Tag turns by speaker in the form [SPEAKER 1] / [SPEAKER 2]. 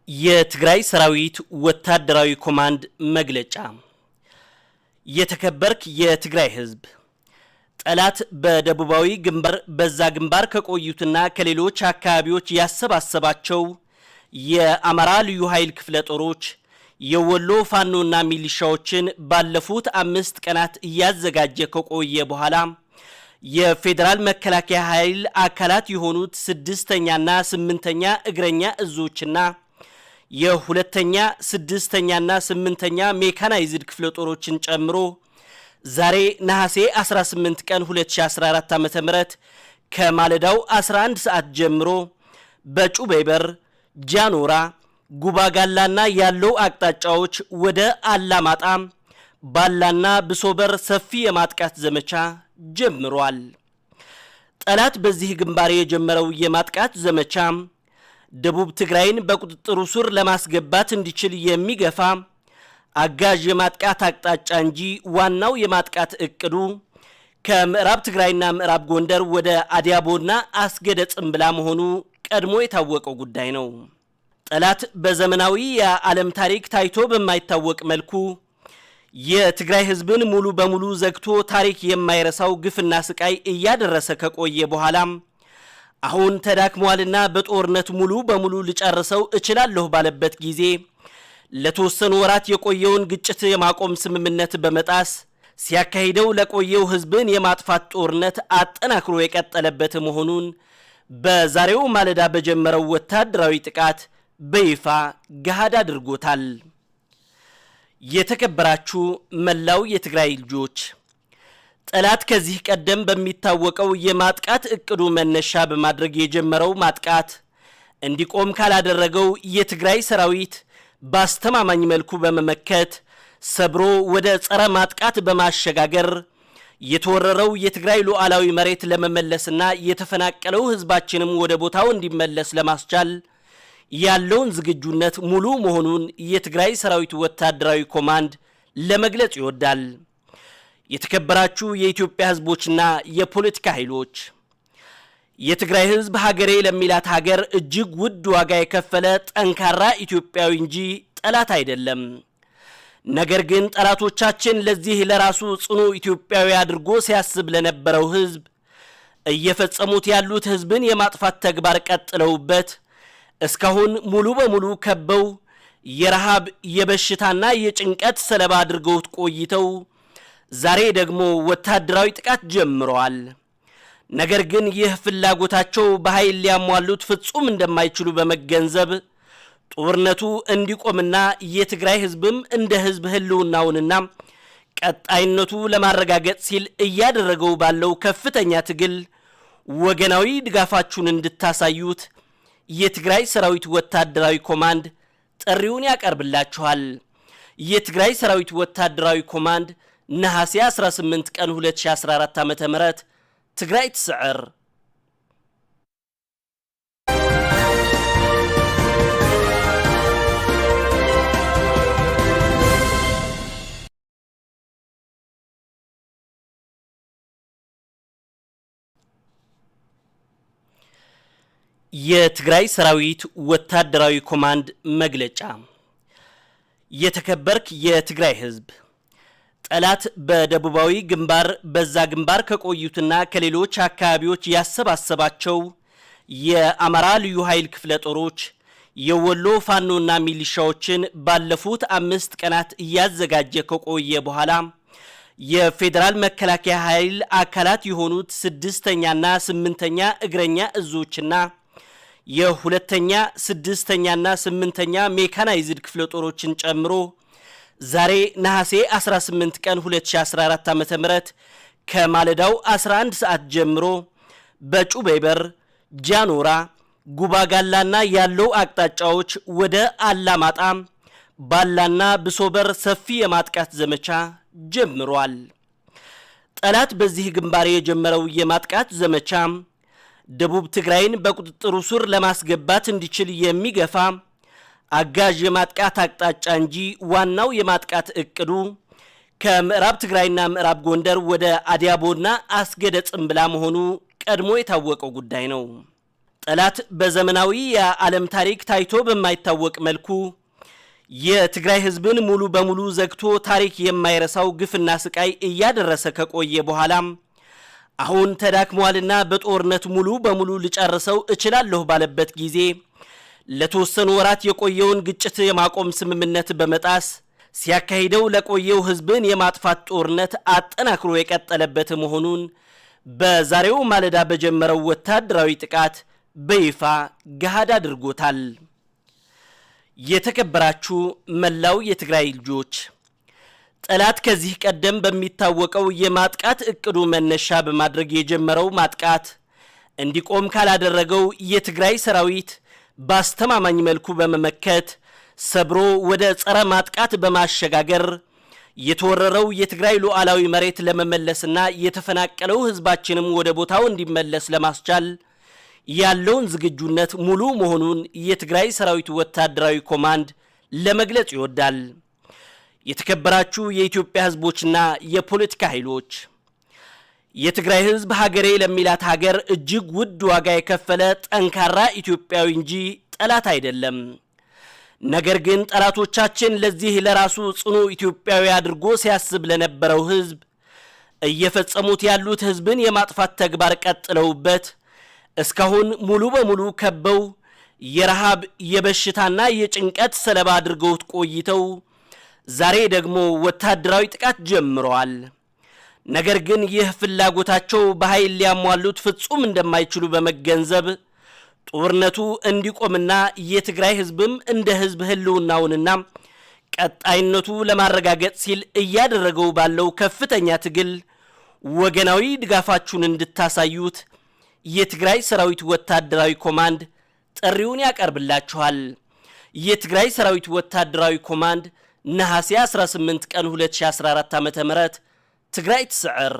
[SPEAKER 1] የትግራይ ሰራዊት ወታደራዊ ኮማንድ መግለጫ የተከበርክ የትግራይ ህዝብ ጠላት በደቡባዊ ግንባር በዛ ግንባር ከቆዩትና ከሌሎች አካባቢዎች ያሰባሰባቸው የአማራ ልዩ ኃይል ክፍለ ጦሮች የወሎ ፋኖና ሚሊሻዎችን ባለፉት 5 ቀናት እያዘጋጀ ከቆየ በኋላ የፌደራል መከላከያ ኃይል አካላት የሆኑት 6ኛና 8ኛ እግረኛ እዞችና የሁለተኛ 6ኛና 8ኛ ሜካናይዝድ ክፍለ ጦሮችን ጨምሮ ዛሬ ነሐሴ 18 ቀን 2014 ዓ.ም ከማለዳው 11 ሰዓት ጀምሮ በጩቤበር ጃኖራ ጉባጋላና ያለው አቅጣጫዎች ወደ አላማጣ ባላና ብሶበር ሰፊ የማጥቃት ዘመቻ ጀምሯል። ጠላት በዚህ ግንባር የጀመረው የማጥቃት ዘመቻ ደቡብ ትግራይን በቁጥጥሩ ስር ለማስገባት እንዲችል የሚገፋ አጋዥ የማጥቃት አቅጣጫ እንጂ ዋናው የማጥቃት እቅዱ ከምዕራብ ትግራይና ምዕራብ ጎንደር ወደ አዲያቦና አስገደ ጽምብላ መሆኑ ቀድሞ የታወቀው ጉዳይ ነው። ጠላት በዘመናዊ የዓለም ታሪክ ታይቶ በማይታወቅ መልኩ የትግራይ ህዝብን ሙሉ በሙሉ ዘግቶ ታሪክ የማይረሳው ግፍና ስቃይ እያደረሰ ከቆየ በኋላ አሁን ተዳክሟልና በጦርነት ሙሉ በሙሉ ልጨርሰው እችላለሁ ባለበት ጊዜ ለተወሰኑ ወራት የቆየውን ግጭት የማቆም ስምምነት በመጣስ ሲያካሂደው ለቆየው ህዝብን የማጥፋት ጦርነት አጠናክሮ የቀጠለበት መሆኑን በዛሬው ማለዳ በጀመረው ወታደራዊ ጥቃት በይፋ ገሃድ አድርጎታል። የተከበራችሁ መላው የትግራይ ልጆች ጠላት ከዚህ ቀደም በሚታወቀው የማጥቃት እቅዱ መነሻ በማድረግ የጀመረው ማጥቃት እንዲቆም ካላደረገው የትግራይ ሰራዊት ባስተማማኝ መልኩ በመመከት ሰብሮ ወደ ጸረ ማጥቃት በማሸጋገር የተወረረው የትግራይ ሉዓላዊ መሬት ለመመለስና የተፈናቀለው ህዝባችንም ወደ ቦታው እንዲመለስ ለማስቻል ያለውን ዝግጁነት ሙሉ መሆኑን የትግራይ ሰራዊት ወታደራዊ ኮማንድ ለመግለጽ ይወዳል። የተከበራችሁ የኢትዮጵያ ህዝቦችና የፖለቲካ ኃይሎች የትግራይ ህዝብ ሀገሬ ለሚላት ሀገር እጅግ ውድ ዋጋ የከፈለ ጠንካራ ኢትዮጵያዊ እንጂ ጠላት አይደለም። ነገር ግን ጠላቶቻችን ለዚህ ለራሱ ጽኑ ኢትዮጵያዊ አድርጎ ሲያስብ ለነበረው ህዝብ እየፈጸሙት ያሉት ህዝብን የማጥፋት ተግባር ቀጥለውበት እስካሁን ሙሉ በሙሉ ከበው የረሃብ የበሽታና የጭንቀት ሰለባ አድርገውት ቆይተው ዛሬ ደግሞ ወታደራዊ ጥቃት ጀምረዋል። ነገር ግን ይህ ፍላጎታቸው በኃይል ሊያሟሉት ፍጹም እንደማይችሉ በመገንዘብ ጦርነቱ እንዲቆምና የትግራይ ህዝብም እንደ ህዝብ ህልውናውንና ቀጣይነቱ ለማረጋገጥ ሲል እያደረገው ባለው ከፍተኛ ትግል ወገናዊ ድጋፋችሁን እንድታሳዩት የትግራይ ሰራዊት ወታደራዊ ኮማንድ ጥሪውን ያቀርብላችኋል። የትግራይ ሰራዊት ወታደራዊ ኮማንድ ነሐሴ 18 ቀን 2014 ዓ.ም ትግራይ ትስዕር። የትግራይ ሰራዊት ወታደራዊ ኮማንድ መግለጫ የተከበርክ የትግራይ ህዝብ ጠላት በደቡባዊ ግንባር በዛ ግንባር ከቆዩትና ከሌሎች አካባቢዎች ያሰባሰባቸው የአማራ ልዩ ኃይል ክፍለ ጦሮች የወሎ ፋኖና ሚሊሻዎችን ባለፉት 5 ቀናት እያዘጋጀ ከቆየ በኋላ የፌደራል መከላከያ ኃይል አካላት የሆኑት 6ኛና 8ኛ እግረኛ እዞችና የሁለተኛ 6ኛና 8ኛ ሜካናይዝድ ክፍለ ጦሮችን ጨምሮ ዛሬ ነሐሴ 18 ቀን 2014 ዓ.ም ከማለዳው 11 ሰዓት ጀምሮ በጩቤበር ጃኖራ ጉባጋላና ያለው አቅጣጫዎች ወደ አላማጣ ባላና ብሶበር ሰፊ የማጥቃት ዘመቻ ጀምሯል። ጠላት በዚህ ግንባር የጀመረው የማጥቃት ዘመቻ ደቡብ ትግራይን በቁጥጥሩ ስር ለማስገባት እንዲችል የሚገፋ አጋዥ የማጥቃት አቅጣጫ እንጂ ዋናው የማጥቃት እቅዱ ከምዕራብ ትግራይና ምዕራብ ጎንደር ወደ አዲያቦና አስገደ ጽምብላ መሆኑ ቀድሞ የታወቀው ጉዳይ ነው። ጠላት በዘመናዊ የዓለም ታሪክ ታይቶ በማይታወቅ መልኩ የትግራይ ህዝብን ሙሉ በሙሉ ዘግቶ ታሪክ የማይረሳው ግፍና ስቃይ እያደረሰ ከቆየ በኋላ አሁን ተዳክሟልና በጦርነት ሙሉ በሙሉ ሊጨርሰው እችላለሁ ባለበት ጊዜ ለተወሰኑ ወራት የቆየውን ግጭት የማቆም ስምምነት በመጣስ ሲያካሂደው ለቆየው ህዝብን የማጥፋት ጦርነት አጠናክሮ የቀጠለበት መሆኑን በዛሬው ማለዳ በጀመረው ወታደራዊ ጥቃት በይፋ ገሃድ አድርጎታል። የተከበራችሁ መላው የትግራይ ልጆች ጠላት ከዚህ ቀደም በሚታወቀው የማጥቃት እቅዱ መነሻ በማድረግ የጀመረው ማጥቃት እንዲቆም ካላደረገው የትግራይ ሰራዊት ባስተማማኝ መልኩ በመመከት ሰብሮ ወደ ጸረ ማጥቃት በማሸጋገር የተወረረው የትግራይ ሉዓላዊ መሬት ለመመለስና የተፈናቀለው ህዝባችንም ወደ ቦታው እንዲመለስ ለማስቻል ያለውን ዝግጁነት ሙሉ መሆኑን የትግራይ ሰራዊት ወታደራዊ ኮማንድ ለመግለጽ ይወዳል። የተከበራችሁ የኢትዮጵያ ህዝቦችና የፖለቲካ ኃይሎች የትግራይ ህዝብ ሀገሬ ለሚላት ሀገር እጅግ ውድ ዋጋ የከፈለ ጠንካራ ኢትዮጵያዊ እንጂ ጠላት አይደለም። ነገር ግን ጠላቶቻችን ለዚህ ለራሱ ጽኑ ኢትዮጵያዊ አድርጎ ሲያስብ ለነበረው ህዝብ እየፈጸሙት ያሉት ህዝብን የማጥፋት ተግባር ቀጥለውበት እስካሁን ሙሉ በሙሉ ከበው የረሃብ የበሽታና የጭንቀት ሰለባ አድርገውት ቆይተው ዛሬ ደግሞ ወታደራዊ ጥቃት ጀምረዋል። ነገር ግን ይህ ፍላጎታቸው በኃይል ሊያሟሉት ፍጹም እንደማይችሉ በመገንዘብ ጦርነቱ እንዲቆምና የትግራይ ህዝብም እንደ ህዝብ ህልውናውንና ቀጣይነቱ ለማረጋገጥ ሲል እያደረገው ባለው ከፍተኛ ትግል ወገናዊ ድጋፋችሁን እንድታሳዩት የትግራይ ሰራዊት ወታደራዊ ኮማንድ ጥሪውን ያቀርብላችኋል። የትግራይ ሰራዊት ወታደራዊ ኮማንድ ነሐሴ 18 ቀን 2014 ዓ.ም ትግራይ ትስዕር